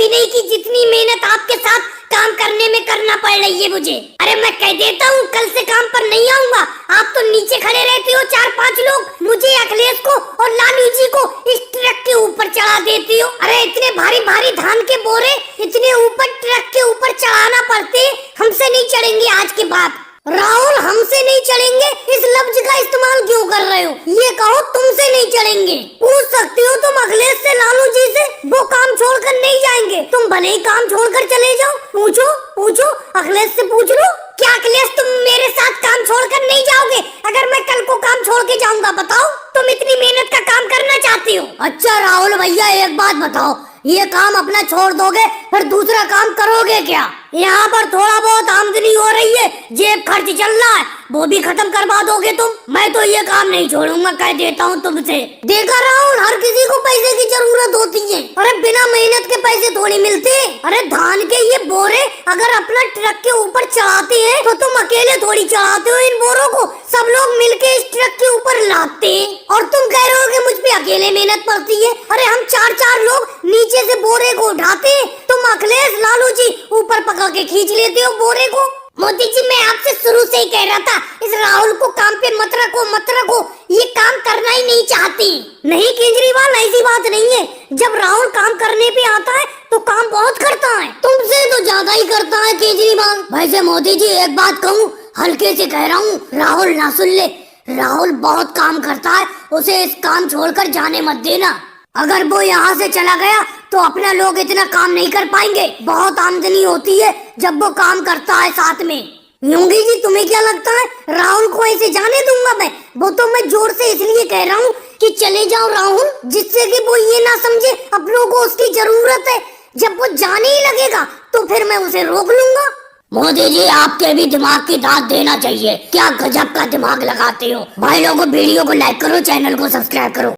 नहीं कि जितनी मेहनत आपके साथ काम करने में करना पड़ रही है मुझे। अरे मैं कह देता हूँ कल से काम पर नहीं आऊंगा। आप तो नीचे खड़े रहते हो 4-5 लोग, मुझे अखिलेश को और लालू जी को इस ट्रक के ऊपर चढ़ा देती हो। अरे इतने भारी भारी धान के बोरे इतने ऊपर ट्रक के ऊपर चढ़ाना पड़ते, हमसे नहीं चढ़ेंगे आज के बाद। राहुल हमसे नहीं चढ़ेंगे इस लफ्ज का इस्तेमाल क्यों कर रहे हो? ये कहो तुमसे नहीं चढ़ेंगे। पूछ सकते हो तुम अखिलेश से, लालू जी से, वो काम छोड़कर नहीं जाएंगे। तुम भले ही काम छोड़कर चले जाओ। पूछो पूछो अखिलेश से पूछ लो। क्या अखिलेश तुम मेरे साथ काम छोड़कर नहीं जाओगे? अगर मैं कल को काम छोड़ के जाऊंगा बताओ, तुम इतनी मेहनत का काम करना चाहती हो। अच्छा राहुल भैया एक बात बताओ, ये काम अपना छोड़ दोगे फिर दूसरा काम करोगे क्या? यहाँ पर थोड़ा बहुत आमदनी हो रही है, जेब खर्च चल रहा है, वो भी खत्म करवा दोगे तुम? मैं तो ये काम नहीं छोड़ूंगा, कह देता हूँ तुमसे। देखा राहुल, हर किसी को पैसे की जरूरत होती है। अरे बिना मेहनत के पैसे थोड़ी मिलते। अरे धान के ये बोरे अगर अपना ट्रक के ऊपर चढ़ाते हैं तो तुम अकेले थोड़ी चढ़ाते हो इन बोरों को, सब लोग मिलके इस ट्रक के ऊपर लाते हैं। और तुम कह रहे हो कि मुझ पे अकेले मेहनत पड़ती है। अरे हम 4-4 लोग नीचे से बोरे को उठाते हैं, तुम अखिलेश लालू जी ऊपर पकड़ के खींच लेते हो बोरे को। मोदी जी मैं आपसे शुरू से ही कह रहा था इस राहुल को काम पे मत रखो, ये काम करना ही नहीं चाहती। नहीं केजरीवाल ऐसी बात नहीं है, जब राहुल काम करने पे आता है तो काम बहुत करता है, तुमसे तो ज्यादा ही करता है केजरीवाल। वैसे मोदी जी एक बात कहूँ, हल्के से कह रहा हूँ, राहुल ना सुन ले, राहुल बहुत काम करता है, उसे इस काम छोड़कर जाने मत देना। अगर वो यहाँ से चला गया तो अपना लोग इतना काम नहीं कर पाएंगे। बहुत आमदनी होती है जब वो काम करता है साथ में। योगी जी तुम्हें क्या लगता है राहुल को ऐसे जाने दूंगा मैं? वो तो मैं जोर से इसलिए कह रहा हूँ कि चले जाओ राहुल, जिससे कि वो ये ना समझे अपनों को उसकी जरूरत है। जब वो जाने ही लगेगा तो फिर मैं उसे रोक लूंगा। मोदी जी आपके भी दिमाग की दाद देना चाहिए, क्या गजब का दिमाग लगाते हो। भाई लोगों वीडियो को लाइक करो, चैनल को सब्सक्राइब करो।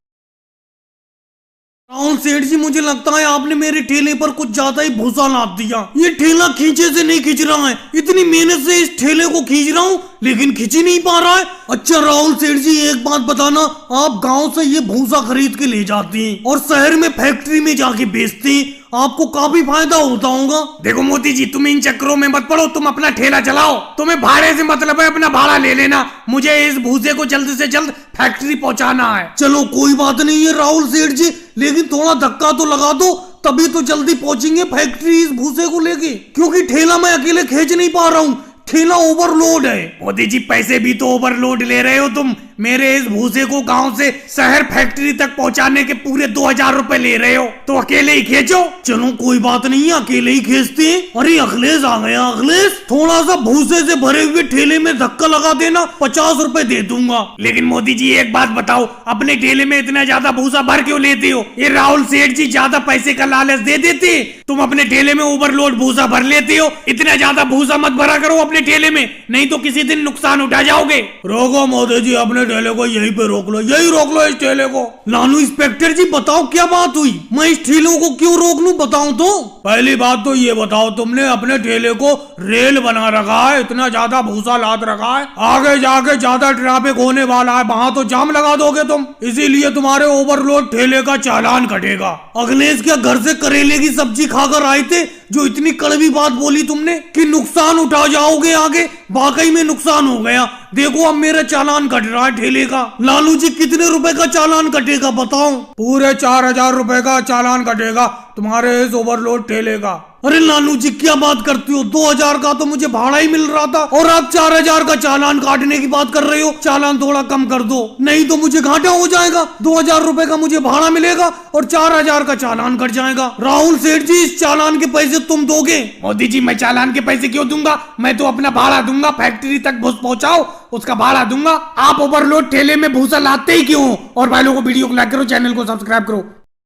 राहुल सेठ जी मुझे लगता है आपने मेरे ठेले पर कुछ ज्यादा ही भूसा लाद दिया। ये ठेला खींचे से नहीं खींच रहा है, इतनी मेहनत से इस ठेले को खींच रहा हूँ लेकिन खींच ही नहीं पा रहा है। अच्छा राहुल सेठ जी एक बात बताना, आप गांव से ये भूसा खरीद के ले जाते हैं और शहर में फैक्ट्री में जाके बेचते हैं, आपको काफी फायदा होता होगा। देखो मोदी जी तुम इन चक्करों में मत पड़ो, तुम अपना ठेला चलाओ, तुम्हें भाड़े से मतलब है, अपना भाड़ा ले लेना। मुझे इस भूसे को जल्द से जल्द फैक्ट्री पहुंचाना है। चलो कोई बात नहीं है राहुल सेठ जी, लेकिन थोड़ा धक्का तो लगा दो, तभी तो जल्दी पहुंचेंगे फैक्ट्री इस भूसे को लेके, क्योंकि ठेला मैं अकेले खींच नहीं पा रहा हूँ, ठेला ओवरलोड है। मोदी जी पैसे भी तो ओवरलोड ले रहे हो तुम, मेरे इस भूसे को गांव से शहर फैक्ट्री तक पहुंचाने के पूरे 2000 रुपए ले रहे हो, तो अकेले ही खींचो। चलो कोई बात नहीं है, अकेले ही खींचते हैं। अरे अखिलेश आ गया। अखिलेश थोड़ा सा भूसे से भरे हुए ठेले में धक्का लगा देना, 50 रुपए दे दूंगा। लेकिन मोदी जी एक बात बताओ, अपने ठेले में इतना ज्यादा भूसा भर क्यों लेते हो? ये राहुल सेठ जी ज्यादा पैसे का लालच दे देते, तुम अपने ठेले में ओवरलोड भूसा भर लेते हो। इतना ज्यादा भूसा मत भरा करो अपने ठेले में, नहीं तो किसी दिन नुकसान उठा जाओगे। रोको मोदी जी, अपने ठेले को यहीं पे रोक लो, यही रोक लो इस ठेले को। लालू इंस्पेक्टर जी बताओ क्या बात हुई, मैं इस ठेले को क्यों रोक लूं बताऊं तो? पहली बात तो ये बताओ, तुमने अपने ठेले को रेल बना रखा है, इतना ज्यादा भूसा लाद रखा है, आगे जाके ज्यादा ट्रैफिक होने वाला है, वहां तो जाम लगा दोगे तुम, इसीलिए तुम्हारे ओवरलोड ठेले का चालान कटेगा। अखिलेश क्या घर से करेले की सब्जी खाकर आए थे जो इतनी कड़वी बात बोली तुमने कि नुकसान उठा जाओगे आगे? वाकई में नुकसान हो गया। देखो अब मेरा चालान कट रहा है ठेले का। लालू जी कितने रुपए का चालान कटेगा बताओ? पूरे 4000 रुपए का चालान कटेगा तुम्हारे इस ओवरलोड ठेले का। अरे लालू जी क्या बात करती हो, 2000 का तो मुझे भाड़ा ही मिल रहा था और आप 4000 का चालान काटने की बात कर रहे हो। चालान थोड़ा कम कर दो, नहीं तो मुझे घाटा हो जाएगा। 2000 रुपए का मुझे भाड़ा मिलेगा और 4000 का चालान कट जाएगा। राहुल सेठ जी इस चालान के पैसे तुम दोगे? मोदी जी मैं चालान के पैसे क्यों दूंगा, मैं तो अपना भाड़ा दूंगा, फैक्ट्री तक भूस पहुंचाओ उसका भाड़ा दूंगा। आप ओवरलोड ठेले में भूसा लाते ही क्यों? और भाई लोगों को वीडियो को लाइक करो, चैनल को सब्सक्राइब करो।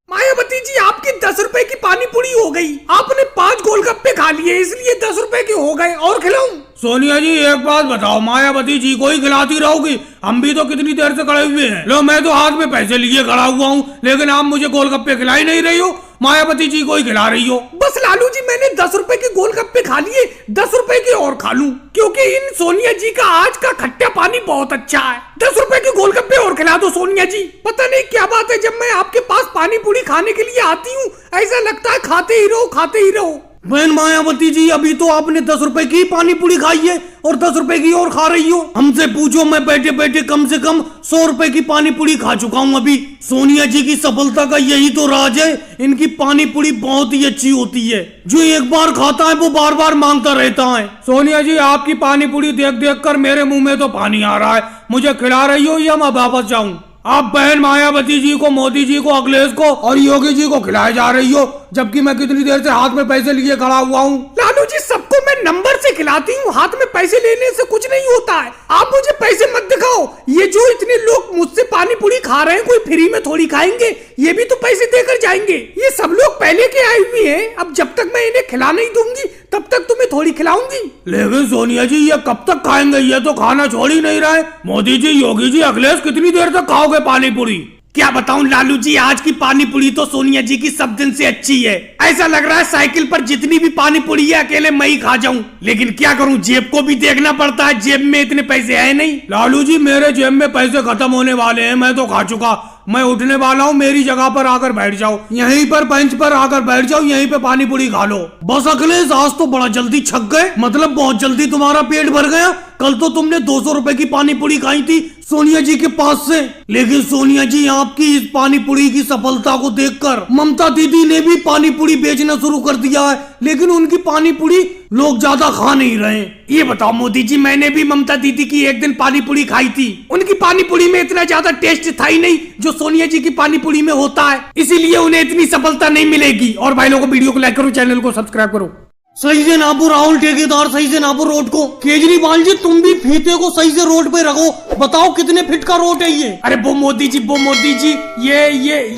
मायावती जी आपकी 10 रुपए की पानी पूरी हो गई, आपने 5 गोलगप्पे खा लिए इसलिए 10 रुपए के हो गए, और खिलाऊं? सोनिया जी एक बात बताओ, मायावती जी को ही खिलाती रहोगी? हम भी तो कितनी देर से खड़े हुए हैं। लो मैं तो हाथ में पैसे लिए खड़ा हुआ हूँ, लेकिन आप मुझे गोलगप्पे खिला ही नहीं रही हो। मायावती जी को ही खिला रही हो। बस लालू जी, मैंने 10 रुपए के गोलगप्पे खा लिए, 10 रुपए के और खा लूं, क्योंकि इन सोनिया जी का आज का खट्टा पानी बहुत अच्छा है। 10 रुपए के गोलगप्पे और खिला दो सोनिया जी। पता नहीं क्या बात है, जब मैं आपके पास पानी पूरी खाने के लिए आती हूँ ऐसा लगता है खाते ही रहो खाते ही रहो। बहन मायावती जी, अभी तो आपने 10 रुपए की पानी पूरी खाई है और 10 रुपए की और खा रही हो। हमसे पूछो, मैं बैठे बैठे कम से कम 100 रुपए की पानी पूरी खा चुका हूँ अभी। सोनिया जी की सफलता का यही तो राज है, इनकी पानी पूरी बहुत ही अच्छी होती है। जो एक बार खाता है वो बार बार मांगता रहता है। सोनिया जी, आपकी पानी पूरी देख देख कर मेरे मुंह में तो पानी आ रहा है। मुझे खिला रही हो या मैं वापस जाऊं? आप बहन मायावती जी को, मोदी जी को, अखिलेश को और योगी जी को खिलाए जा रही हो, जबकि मैं कितनी देर से हाथ में पैसे लिए खड़ा हुआ हूँ। लालू जी, सबको मैं नंबर से खिलाती हूँ, हाथ में पैसे लेने से कुछ नहीं होता है। आप मुझे पैसे मत दिखाओ। ये जो इतने लोग मुझसे पानी पूरी खा रहे हैं, कोई फ्री में थोड़ी खाएंगे, ये भी तो पैसे देकर जाएंगे। ये सब लोग पहले के आए हुए हैं, अब जब तक मैं इन्हें खिला नहीं दूंगी तब तक तुम्हें थोड़ी खिलाऊंगी। लेकिन सोनिया जी, ये कब तक खाएंगे? ये तो खाना छोड़ ही नहीं रहे। मोदी जी, योगी जी, अखिलेश, कितनी देर तक खाओगे पानी पूरी? क्या बताऊं लालू जी, आज की पानी पूरी तो सोनिया जी की सब दिन से अच्छी है। ऐसा लग रहा है साइकिल पर जितनी भी पानी पूरी है अकेले मैं ही खा जाऊं। लेकिन क्या करूं, जेब को भी देखना पड़ता है, जेब में इतने पैसे है नहीं। लालू जी, मेरे जेब में पैसे खत्म होने वाले हैं, मैं तो खा चुका। मैं उठने वाला हूँ, मेरी जगह पर आकर बैठ जाओ, यहीं पर बेंच पर आकर बैठ जाओ, यहीं पे पानी पूरी खा लो। बस अखिलेश, आज तो बड़ा जल्दी छक गए, मतलब बहुत जल्दी तुम्हारा पेट भर गया। कल तो तुमने 200 रुपए की पानी पूरी खाई थी सोनिया जी के पास से। लेकिन सोनिया जी, आपकी इस पानी पूरी की सफलता को देखकर ममता दीदी ने भी पानी पूरी बेचना शुरू कर दिया है, लेकिन उनकी पानी पूरी लोग ज्यादा खा नहीं रहे। ये बताओ मोदी जी, मैंने भी ममता दीदी की एक दिन पानी पूरी खाई थी। उनकी पानी पूरी में इतना ज्यादा टेस्ट था ही नहीं जो सोनिया जी की पानी पूरी में होता है, इसीलिए उन्हें इतनी सफलता नहीं मिलेगी। और भाई लोगों को वीडियो को लाइक करो, चैनल को सब्सक्राइब करो। सही से नापो राहुल ठेकेदार, सही से नापो रोड को। केजरीवाल जी, तुम भी फीते को सही से रोड पे रखो। बताओ कितने फीट का रोड है ये? अरे वो मोदी जी,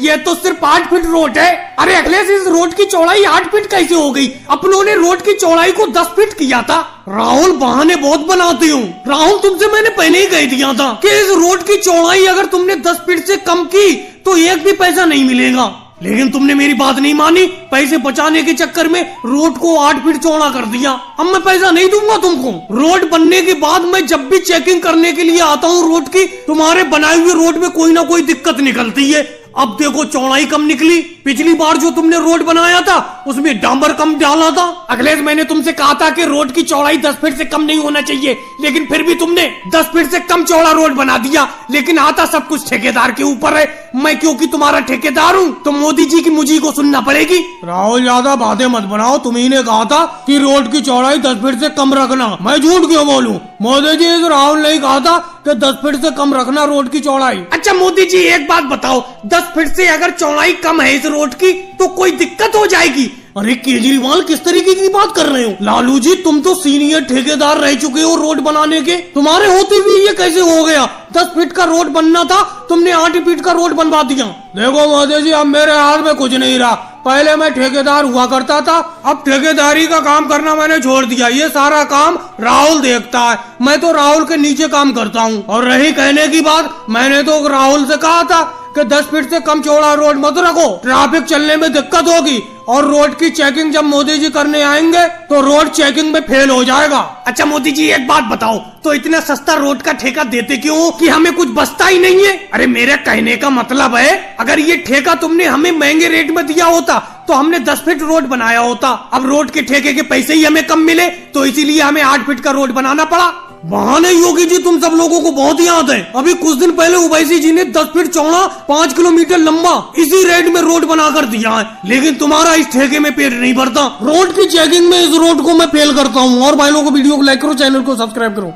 ये तो सिर्फ 8 फीट रोड है। अरे अखिलेश, इस रोड की चौड़ाई 8 फीट कैसे हो गई? अपनों ने रोड की चौड़ाई को 10 फीट किया था। राहुल, बहाने बहुत बनाते हो। राहुल, तुमसे मैंने पहले ही कह दिया था कि इस रोड की चौड़ाई अगर तुमने 10 फीट से कम की तो एक भी पैसा नहीं मिलेगा। लेकिन तुमने मेरी बात नहीं मानी, पैसे बचाने के चक्कर में रोड को 8 फीट चौड़ा कर दिया। अब मैं पैसा नहीं दूंगा तुमको। रोड बनने के बाद मैं जब भी चेकिंग करने के लिए आता हूँ रोड की, तुम्हारे बनाए हुए रोड में कोई ना कोई दिक्कत निकलती है। अब देखो, चौड़ाई कम निकली। पिछली बार जो तुमने रोड बनाया था उसमें डांबर कम डाला था। अखिलेश, मैंने तुमसे कहा था कि रोड की चौड़ाई 10 फीट से कम नहीं होना चाहिए, लेकिन फिर भी तुमने 10 फीट से कम चौड़ा रोड बना दिया। लेकिन आता सब कुछ ठेकेदार के ऊपर है। मैं क्योंकि तुम्हारा ठेकेदार हूँ तो मोदी जी की मुझी को सुनना पड़ेगी। राहुल, ज्यादा बातें मत बनाओ। तुम्ही ने कहा था कि रोड की चौड़ाई 10 फीट से कम रखना। मैं झूठ क्यों बोलूं? मोदी जी, राहुल ने कहा था कि 10 फीट से कम रखना रोड की चौड़ाई। अच्छा मोदी जी, एक बात बताओ, 10 फीट से अगर चौड़ाई कम है इस रोड की तो कोई दिक्कत हो जाएगी? अरे केजरीवाल, किस तरीके की बात कर रहे हो? लालू जी, तुम तो सीनियर ठेकेदार रह चुके हो रोड बनाने के, तुम्हारे होते हुए ये कैसे हो गया? 10 फीट का रोड बनना था, तुमने 8 फीट का रोड बनवा दिया। देखो मोदी जी, अब मेरे हाथ में कुछ नहीं रहा। पहले मैं ठेकेदार हुआ करता था, अब ठेकेदारी का काम करना मैंने छोड़ दिया। ये सारा काम राहुल देखता है, मैं तो राहुल के नीचे काम करता हूँ। और रही कहने की बात, मैंने तो राहुल से कहा था कि 10 फीट से कम चौड़ा रोड मत रखो, ट्रैफिक चलने में दिक्कत होगी। और रोड की चेकिंग जब मोदी जी करने आएंगे तो रोड चेकिंग में फेल हो जाएगा। अच्छा मोदी जी, एक बात बताओ, तो इतना सस्ता रोड का ठेका देते क्यों हो कि हमें कुछ बचता ही नहीं है? अरे मेरे कहने का मतलब है, अगर ये ठेका तुमने हमें महंगे रेट में दिया होता तो हमने 10 फीट रोड बनाया होता। अब रोड के ठेके के पैसे ही हमें कम मिले तो इसीलिए हमें 8 फीट का रोड बनाना पड़ा। बहाने योगी जी, तुम सब लोगों को बहुत याद है। अभी कुछ दिन पहले ओवैसी जी ने 10 फीट चौड़ा 5 किलोमीटर लंबा इसी रेट में रोड बनाकर दिया है, लेकिन तुम्हारा इस ठेके में पेट नहीं भरता। रोड की चेकिंग में इस रोड को मैं फेल करता हूँ। और भाई लोगों को वीडियो को लाइक करो, चैनल को सब्सक्राइब करो।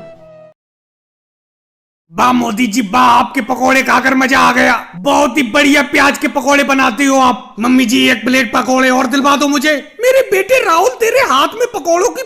वाह मोदी जी, वाह, आपके पकोड़े खाकर मजा आ गया। बहुत ही बढ़िया प्याज के पकोड़े बनाते हो आप। मम्मी जी, 1 प्लेट पकोड़े और दिलवा दो मुझे। मेरे बेटे राहुल, तेरे हाथ में पकोड़ों की